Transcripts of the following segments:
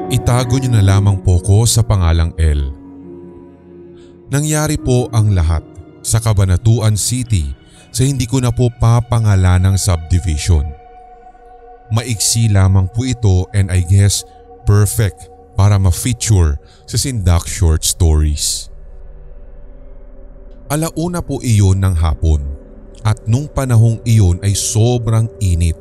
Itago niyo na lamang po ko sa pangalang L. Nangyari po ang lahat sa Cabanatuan City sa hindi ko na po papangalanang subdivision. Maiksi lamang po ito and I guess perfect para ma-feature sa Sindak Short Stories. Alauna po iyon ng hapon at nung panahong iyon ay sobrang init.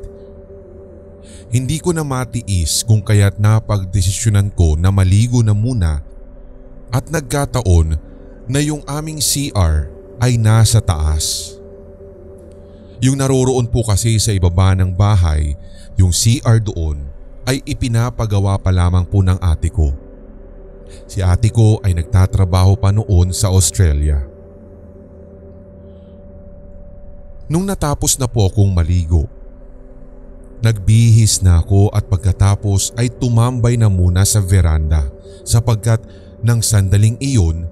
Hindi ko na matiis kung kaya't napagdesisyonan ko na maligo na muna at nagkataon na yung aming CR ay nasa taas. Yung naroroon po kasi sa ibaba ng bahay, yung CR doon ay ipinapagawa pa lamang po ng ate ko. Si ate ko ay nagtatrabaho pa noon sa Australia. Nung natapos na po akong maligo, nagbihis na ako at pagkatapos ay tumambay na muna sa veranda sapagkat nang sandaling iyon,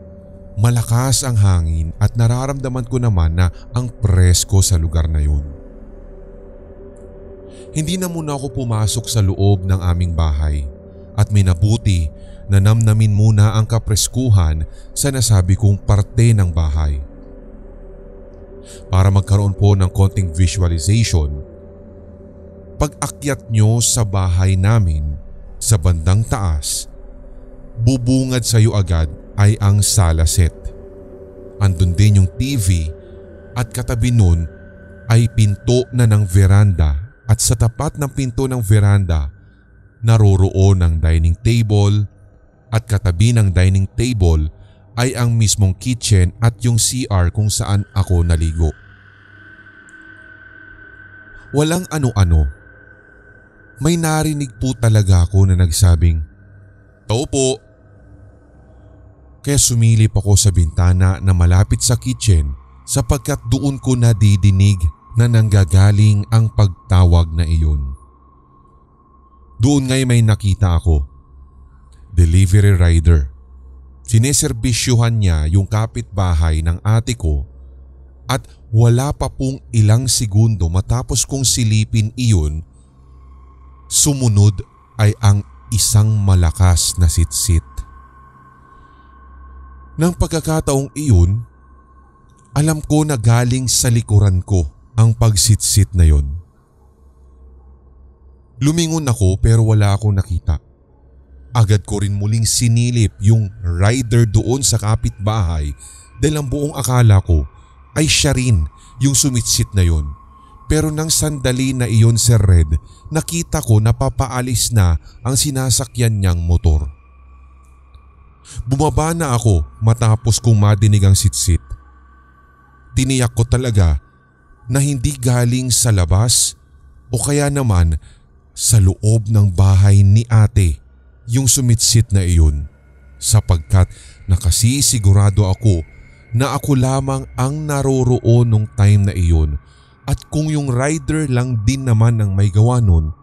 malakas ang hangin at nararamdaman ko naman na ang presko sa lugar na yun. Hindi na muna ako pumasok sa loob ng aming bahay at minabuti na namnamin muna ang kapreskuhan sa nasabi kong parte ng bahay. Para magkaroon po ng konting visualization, pag-akyat nyo sa bahay namin sa bandang taas, bubungad sa iyo agad ay ang sala set. Andun din yung TV at katabi nun ay pinto na ng veranda at sa tapat ng pinto ng veranda naroroon ang dining table at katabi ng dining table ay ang mismong kitchen at yung CR kung saan ako naligo. Walang ano-ano. May narinig po talaga ako na nagsabing, "Tao po." Kaya sumilip ako sa bintana na malapit sa kitchen sapagkat doon ko nadidinig na nanggagaling ang pagtawag na iyon. Doon nga'y may nakita ako. Delivery rider. Sineserbisyuhan niya yung kapitbahay ng ate ko at wala pa pong ilang segundo matapos kong silipin iyon, sumunod ay ang isang malakas na sitsit. Nang pagkakataong iyon, alam ko na galing sa likuran ko ang pagsitsit na yon. Lumingon ako pero wala akong nakita. Agad ko rin muling sinilip yung rider doon sa kapitbahay dahil ang buong akala ko ay siya rin yung sumitsit na yon. Pero nang sandali na iyon, Sir Red, nakita ko na papaalis na ang sinasakyan niyang motor. Bumaba na ako matapos kong madinig ang sitsit. Tiniyak ko talaga na hindi galing sa labas o kaya naman sa loob ng bahay ni ate yung sumitsit na iyon sapagkat nakasisigurado ako na ako lamang ang naroroon nung time na iyon at kung yung rider lang din naman ang may gawa nun,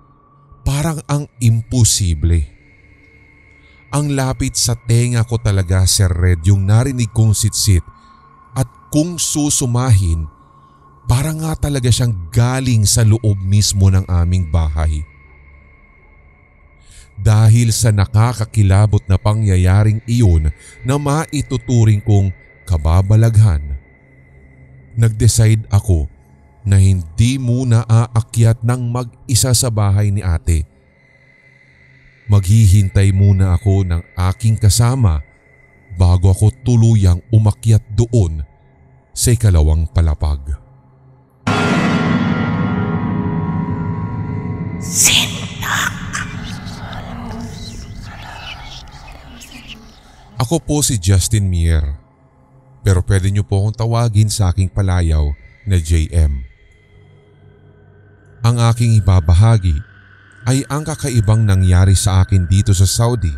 parang ang imposible. Ang lapit sa tenga ko talaga, Sir Red, yung narinig kong sitsit at kung susumahin, parang nga talaga siyang galing sa loob mismo ng aming bahay. Dahil sa nakakakilabot na pangyayaring iyon na maituturing kong kababalaghan, nag-decide ako na hindi muna aakyat ng mag-isa sa bahay ni ate. Maghihintay muna ako ng aking kasama bago ako tuluyang umakyat doon sa ikalawang palapag. Ako po si Justin Mier, pero pwede niyo po akong tawagin sa aking palayaw na JM. Ang aking ibabahagi ay ang kakaibang nangyari sa akin dito sa Saudi,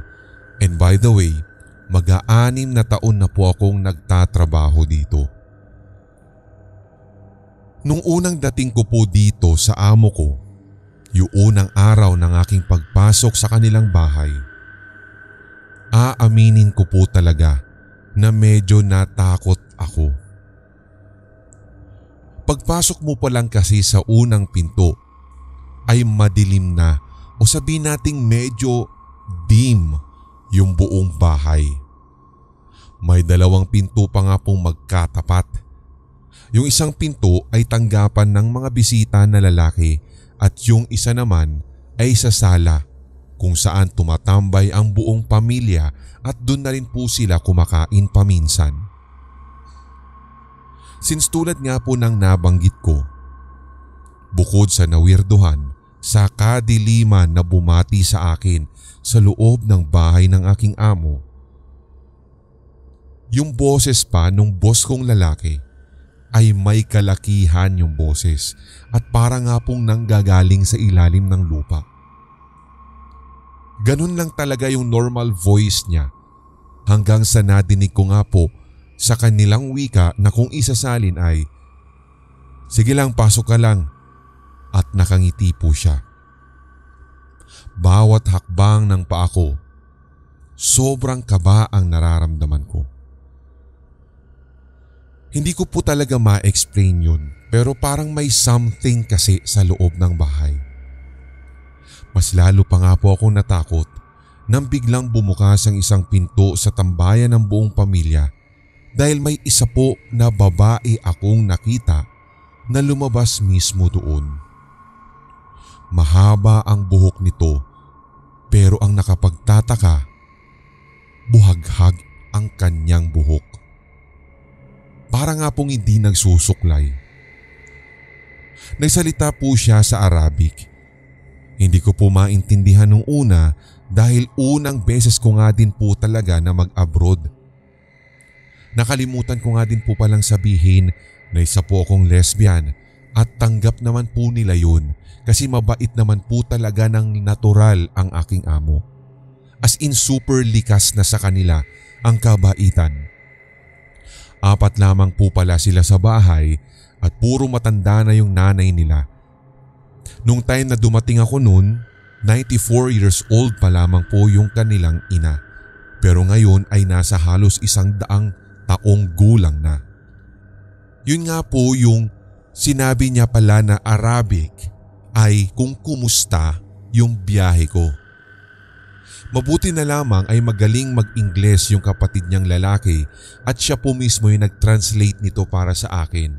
and by the way, mag-6 na taon na po akong nagtatrabaho dito. Nung unang dating ko po dito sa amo ko, yung unang araw ng aking pagpasok sa kanilang bahay, aaminin ko po talaga na medyo natakot ako. Pagpasok mo pa lang kasi sa unang pinto ay madilim na o sabihin nating medyo dim yung buong bahay. May 2 pinto pa nga pong magkatapat. Yung isang pinto ay tanggapan ng mga bisita na lalaki at yung isa naman ay sa sala kung saan tumatambay ang buong pamilya at doon na rin po sila kumakain paminsan. Since tulad nga po ng nabanggit ko, bukod sa nawirduhan, sa kadiliman na bumati sa akin sa loob ng bahay ng aking amo, yung boses pa nung boss kong lalaki ay may kalakihan yung boses at para nga pong nanggagaling sa ilalim ng lupa. Ganun lang talaga yung normal voice niya hanggang sa nadinig ko nga po sa kanilang wika na kung isasalin ay, "Sige lang, pasok ka lang," at nakangiti po siya. Bawat hakbang ng paa ko, sobrang kaba ang nararamdaman ko. Hindi ko po talaga ma-explain yun pero parang may something kasi sa loob ng bahay. Mas lalo pa nga po akong natakot nang biglang bumukas ang isang pinto sa tambayan ng buong pamilya dahil may isa po na babae akong nakita na lumabas mismo doon. Mahaba ang buhok nito pero ang nakapagtataka, buhaghag ang kanyang buhok. Para nga pong hindi nagsusuklay. Nagsalita po siya sa Arabic. Hindi ko po maintindihan nung una dahil unang beses ko nga din po talaga na mag-abroad. Nakalimutan ko nga din po palang sabihin na isa po akong lesbian at tanggap naman po nila yun kasi mabait naman po talaga ng natural ang aking amo. As in super likas na sa kanila ang kabaitan. 4 lamang po pala sila sa bahay at puro matanda na yung nanay nila. Nung time na dumating ako noon, 94 years old pa lamang po yung kanilang ina. Pero ngayon ay nasa halos 100 taong gulang na. Yun nga po yung sinabi niya pala na Arabic ay kung kumusta yung biyahe ko. Mabuti na lamang ay magaling mag-Ingles yung kapatid niyang lalaki at siya po mismo yung nag-translate nito para sa akin.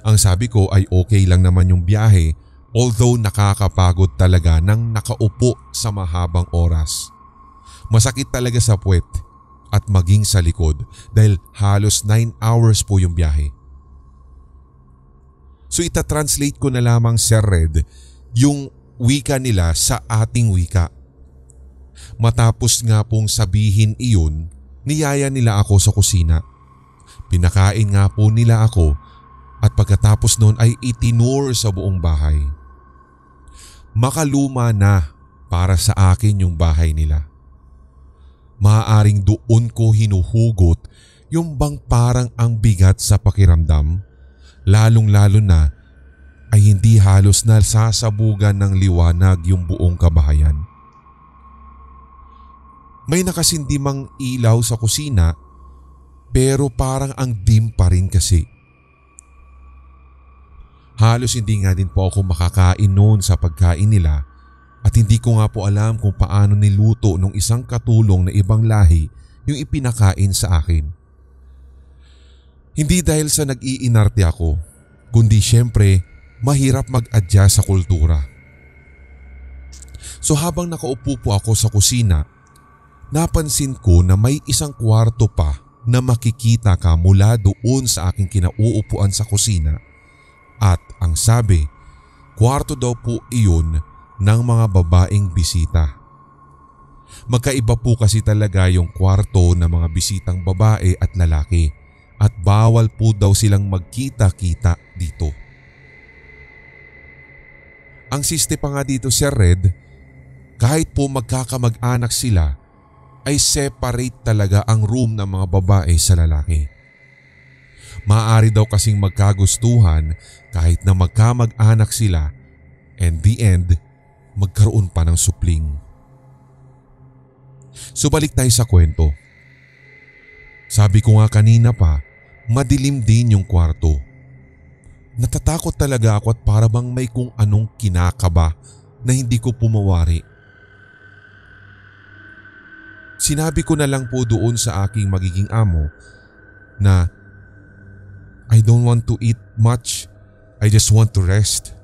Ang sabi ko ay okay lang naman yung biyahe although nakakapagod talaga nang nakaupo sa mahabang oras. Masakit talaga sa puwet at maging sa likod dahil halos 9 hours po yung biyahe. So ita-translate ko na lamang, Sir Red, yung wika nila sa ating wika. Matapos nga pong sabihin iyon, niyaya nila ako sa kusina. Pinakain nga po nila ako at pagkatapos noon ay itinur sa buong bahay. Makaluma na para sa akin yung bahay nila. Maaaring doon ko hinuhugot yung bang parang ang bigat sa pakiramdam, lalong-lalo na ay hindi halos na sasabugan ng liwanag yung buong kabahayan. May nakasindimang ilaw sa kusina pero parang ang dim pa rin kasi. Halos hindi nga din po ako makakain noon sa pagkain nila at hindi ko nga po alam kung paano niluto ng isang katulong na ibang lahi yung ipinakain sa akin. Hindi dahil sa nag-iinarte ako, kundi syempre mahirap mag-adjust sa kultura. So habang nakaupo po ako sa kusina, napansin ko na may isang kwarto pa na makikita ka mula doon sa aking kinauupuan sa kusina at ang sabi, kwarto daw po iyon ng mga babaeng bisita. Magkaiba po kasi talaga yung kwarto ng mga bisitang babae at lalaki at bawal po daw silang magkita-kita dito. Ang siste pa nga dito, Sir Red, kahit po magkakamag-anak sila, ay separate talaga ang room ng mga babae sa lalaki. Maaari daw kasing magkagustuhan kahit na magkamag-anak sila and the end, magkaroon pa ng supling. So balik tayo sa kwento. Sabi ko nga kanina pa, madilim din yung kwarto. Natatakot talaga ako at para bang may kung anong kinakaba na hindi ko pumawari. Sinabi ko na lang po doon sa aking magiging amo na I don't want to eat much, I just want to rest.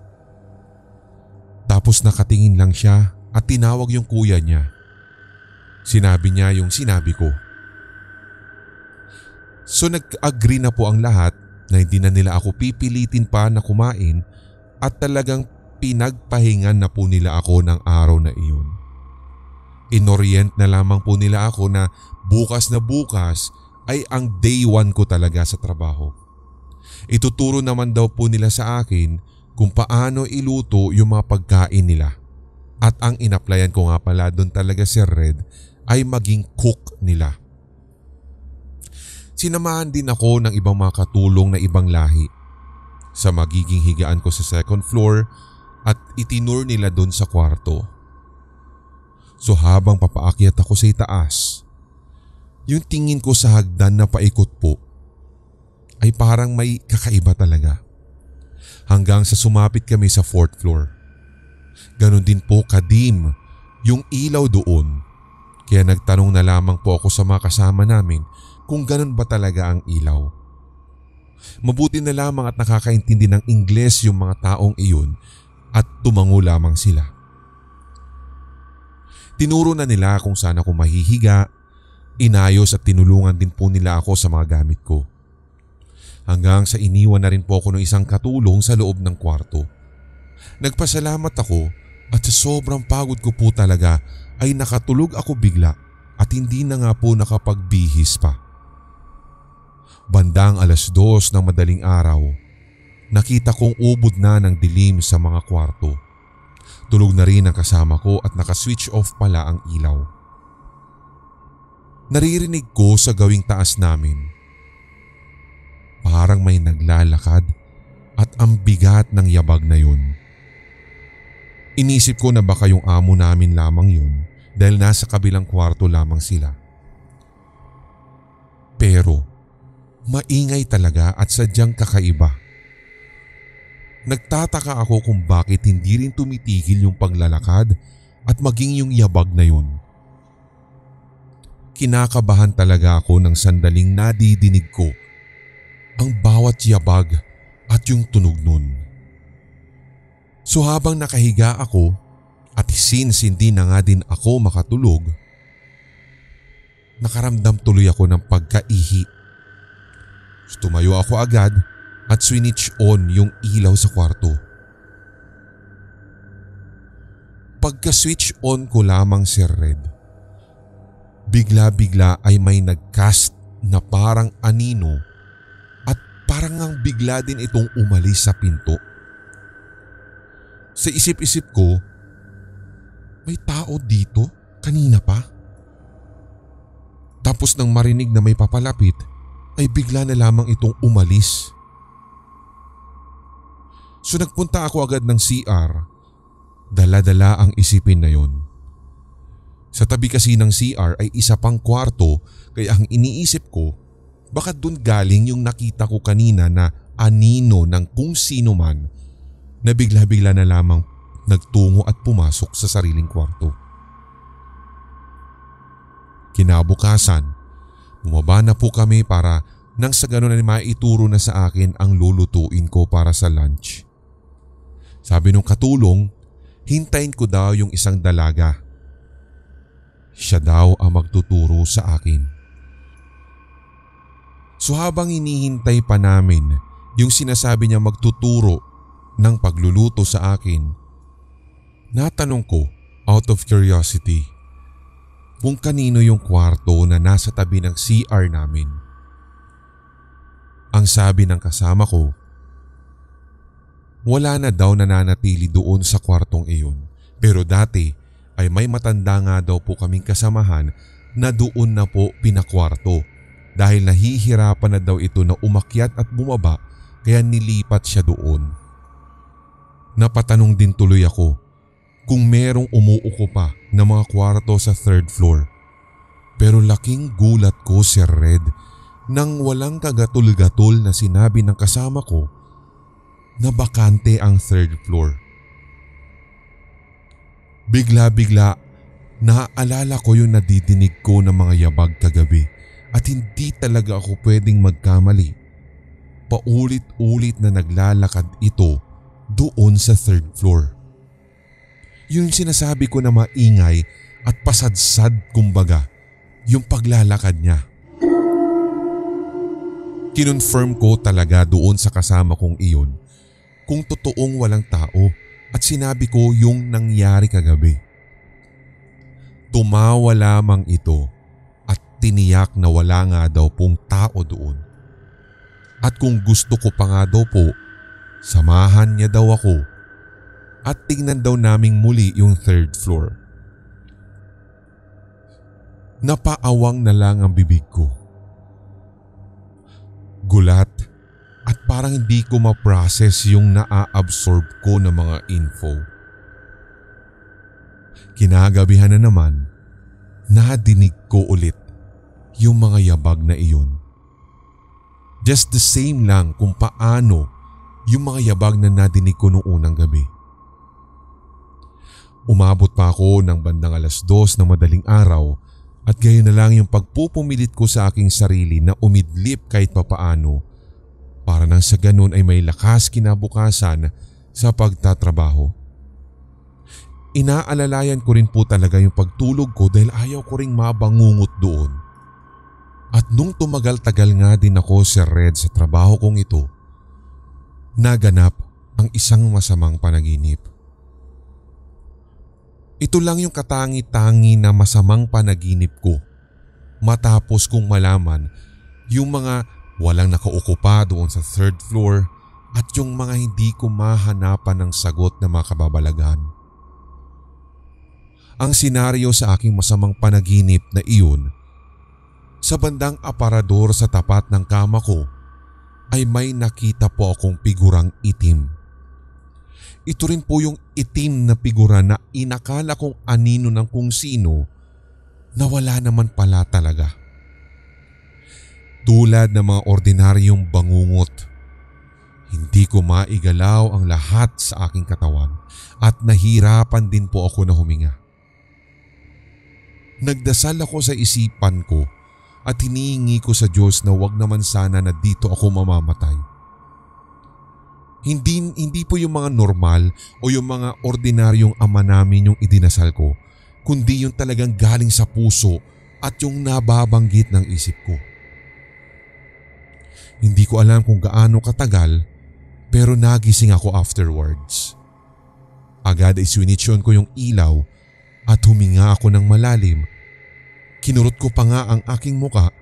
Tapos nakatingin lang siya at tinawag yung kuya niya. Sinabi niya yung sinabi ko. So nag-agree na po ang lahat na hindi na nila ako pipilitin pa na kumain at talagang pinagpahingan na po nila ako ng araw na iyon. Inorient na lamang po nila ako na bukas ay ang day 1 ko talaga sa trabaho. Ituturo naman daw po nila sa akin kung paano iluto yung mga pagkain nila. At ang inaplayan ko nga pala doon talaga, Sir Red, ay maging cook nila. Sinamahan din ako ng ibang mga katulong na ibang lahi sa magiging higaan ko sa second floor at itinur nila doon sa kwarto. So habang papaakyat ako sa itaas, yung tingin ko sa hagdan na paikot po ay parang may kakaiba talaga. Hanggang sa sumapit kami sa 4th floor. Ganon din po kadim yung ilaw doon. Kaya nagtanong na lamang po ako sa mga kasama namin kung ganon ba talaga ang ilaw. Mabuti na lamang at nakakaintindi ng Ingles yung mga taong iyon at tumango lamang sila. Tinuro na nila kung saan ako mahihiga, inayos at tinulungan din po nila ako sa mga gamit ko. Hanggang sa iniwan na rin po ako ng isang katulong sa loob ng kwarto. Nagpasalamat ako at sa sobrang pagod ko po talaga ay nakatulog ako bigla at hindi na nga po nakapagbihis pa. Bandang 2:00 ng madaling araw, nakita kong ubod na ng dilim sa mga kwarto. Tulog na rin ang kasama ko at naka-switch off pala ang ilaw. Naririnig ko sa gawing taas namin. Parang may naglalakad at ang bigat ng yabag na yun. Inisip ko na baka yung amo namin lamang yun dahil nasa kabilang kwarto lamang sila. Pero maingay talaga at sadyang kakaiba. Nagtataka ako kung bakit hindi rin tumitigil yung paglalakad at maging yung yabag na yun. Kinakabahan talaga ako ng sandaling nadidinig ko ang bawat yabag at yung tunog nun. So habang nakahiga ako at since hindi na nga din ako makatulog, nakaramdam tuloy ako ng pagkaihi. Tumayo ako agad at switch on yung ilaw sa kwarto. Pagka-switch on ko lamang, Sir Red, bigla-bigla ay may nag-cast na parang anino at parang ngang bigla din itong umalis sa pinto. Sa isip-isip ko, may tao dito kanina pa. Tapos nang marinig na may papalapit, ay bigla na lamang itong umalis. So nagpunta ako agad ng CR, dala-dala ang isipin na yon. Sa tabi kasi ng CR ay isa pang kwarto kaya ang iniisip ko baka dun galing yung nakita ko kanina na anino ng kung sino man na bigla-bigla na lamang nagtungo at pumasok sa sariling kwarto. Kinabukasan, bumaba na po kami para nang sa ganun ay maituro na sa akin ang lulutuin ko para sa lunch. Sabi nung katulong, hintayin ko daw yung isang dalaga. Siya daw ang magtuturo sa akin. So habang hinihintay pa namin yung sinasabi niya magtuturo ng pagluluto sa akin, natanong ko out of curiosity kung kanino yung kwarto na nasa tabi ng CR namin. Ang sabi ng kasama ko, wala na daw nananatili doon sa kwartong iyon, pero dati ay may matanda nga daw po kaming kasamahan na doon na po pinakwarto dahil nahihirapan na daw ito na umakyat at bumaba kaya nilipat siya doon. Napatanong din tuloy ako kung merong umuuko pa na mga kwarto sa 3rd floor. Pero laking gulat ko, Sir Red, nang walang kagatul-gatul na sinabi ng kasama ko na bakante ang third floor. Bigla-bigla naaalala ko yung nadidinig ko ng mga yabag kagabi at hindi talaga ako pwedeng magkamali. Paulit-ulit na naglalakad ito doon sa third floor. Yung sinasabi ko na maingay at pasadsad kumbaga, yung paglalakad niya. Kinonfirm ko talaga doon sa kasama kong iyon kung totoong walang tao at sinabi ko yung nangyari kagabi. Tumawa lamang ito at tiniyak na wala nga daw pong tao doon. At kung gusto ko pa nga daw po, samahan niya daw ako at tingnan daw naming muli yung third floor. Napaawang na lang ang bibig ko. Gulat at parang hindi ko ma-process yung naa-absorb ko ng mga info. Kinagabihan na naman, nadinig ko ulit yung mga yabag na iyon. Just the same lang kung paano yung mga yabag na nadinig ko noong unang gabi. Umabot pa ako ng bandang 2:00 ng madaling araw at gayon na lang yung pagpupumilit ko sa aking sarili na umidlip kahit papaano para nang sa ganun ay may lakas kinabukasan sa pagtatrabaho. Inaalalayan ko rin po talaga yung pagtulog ko dahil ayaw ko ring mabangungot doon. At nung tumagal-tagal nga din ako sa Red sa trabaho kong ito, naganap ang isang masamang panaginip. Ito lang yung katangi-tangi na masamang panaginip ko matapos kong malaman yung mga walang nakauko pa doon sa third floor at yung mga hindi ko mahanapan ng sagot na mga kababalaghan. Ang senaryo sa aking masamang panaginip na iyon, sa bandang aparador sa tapat ng kama ko ay may nakita po akong figurang itim. Ito rin po yung itim na figura na inakala kong anino ng kung sino na wala naman pala talaga. Tulad ng mga ordinaryong bangungot, hindi ko maigalaw ang lahat sa aking katawan at nahirapan din po ako na huminga. Nagdasal ako sa isipan ko at hinihingi ko sa Diyos na wag naman sana na dito ako mamamatay. Hindi po yung mga normal o yung mga ordinaryong ama namin yung idinasal ko, kundi yung talagang galing sa puso at yung nababanggit ng isip ko. Hindi ko alam kung gaano katagal pero nagising ako afterwards. Agad ay swinitsyon ko yung ilaw at huminga ako ng malalim. Kinurot ko pa nga ang aking muka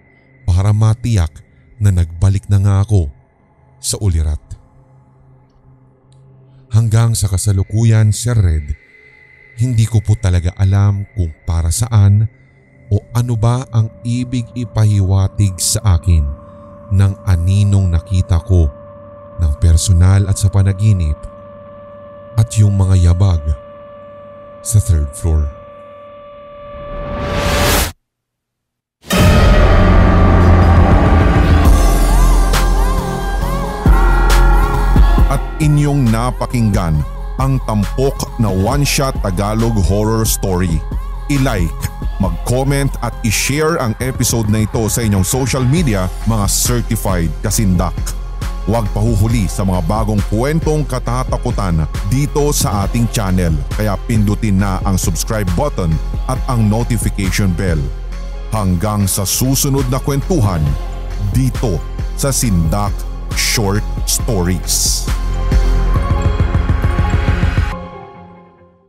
para matiyak na nagbalik na nga ako sa ulirat. Hanggang sa kasalukuyan, Sir Red, hindi ko po talaga alam kung para saan o ano ba ang ibig ipahiwatig sa akin ng aninong nakita ko ng personal at sa panaginip at yung mga yabag sa third floor. Inyong napakinggan ang tampok na one-shot Tagalog horror story. I-like, mag-comment at i-share ang episode na ito sa inyong social media, mga certified kasindak. Huwag pahuhuli sa mga bagong kwentong katatakutan dito sa ating channel, kaya pindutin na ang subscribe button at ang notification bell. Hanggang sa susunod na kwentuhan dito sa Sindak Short Stories.